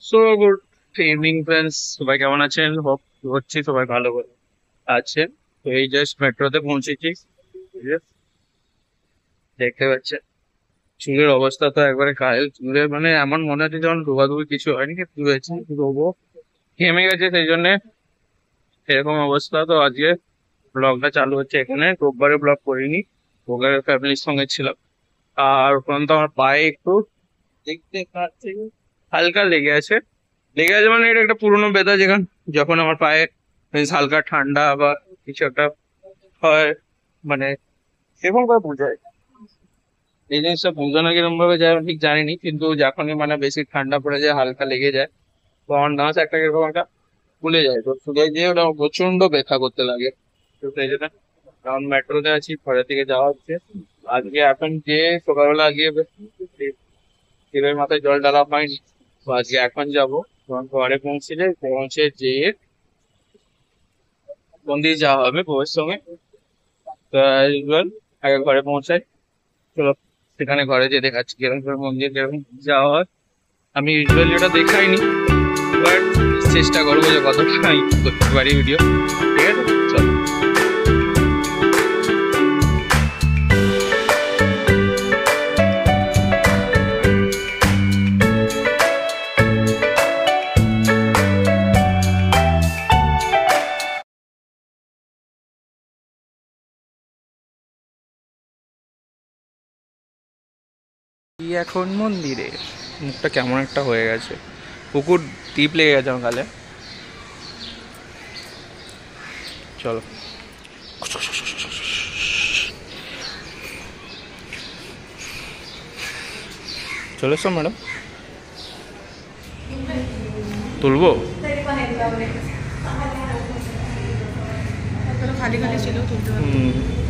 So good evening friends, সবাই কেমন আছেন? হোপ হচ্ছে সবাই ভালো করে আছেন। তো এই জাস্ট মেট্রোতে পৌঁছেছি। এই যে দেখতে পাচ্ছেন চুলের অবস্থা তো একবারে কাহিল। চুলের মানে এমন মনে হচ্ছে যেমন ডোবাডুবি কিছু হয়নি, কিন্তু হয়েছে ডোবো ঘেমে গেছে, সেই জন্য এরকম অবস্থা। তো আজকে ব্লগটা চালু হচ্ছে এখানে। রোববারে ব্লগ করিনি, রোববারে ফ্যামিলির সঙ্গে ছিলাম। আর ওখানে তো আমার পায়ে একটু দেখতে পাচ্ছি হালকা লেগে আছে মানে এটা একটা পুরোনো ব্যথা, যেখানে যখন আমার পায়ে বেশ হালকা ঠান্ডা বা কিছু একটা হয়, মানে সেরকম করে বোঝায়। এই জিনিসটা বোঝানো কিরকম ভাবে যায় আমি ঠিক জানিনি, কিন্তু যখনই মানে বেশি ঠান্ডা পড়ে যায় হালকা লেগে যায়, তো আমার নার্স একটা কিরকম একটা ফুলে যায়, তো ফুলে গিয়ে ওটা প্রচন্ড ব্যথা করতে লাগে। তো সেই জন্য কারণ মেট্রোতে আছি, ঘরের দিকে যাওয়া হচ্ছে। আজকে এখন যে সকালবেলা গিয়ে শিবের মাথায় জল ঢালা হয়নি, তো আজকে এখন যাবো। তখন ঘরে পৌঁছে যেয়ে মন্দির যাওয়া হবে বউয়ের সঙ্গে। তো as usual, আগে ঘরে পৌঁছাই। চলো সেখানে ঘরে যেয়ে দেখাচ্ছি কিরকম করে মন্দির কিরকম যাওয়া হয়। আমি ইউজুয়ালি ওটা দেখাইনি, বাট চেষ্টা করবো যে কতটা আমি করতে পারি ভিডিও। ঠিক আছে, চলো। এখন মন্দিরে মুখটা কেমন একটা হয়ে গেছে, পুকুর টিপ লেগে গেছে আমার গালে। চলো চলে এসো ম্যাডাম, তুলবো? খালি খালি ছিল তুলতে পারতাম।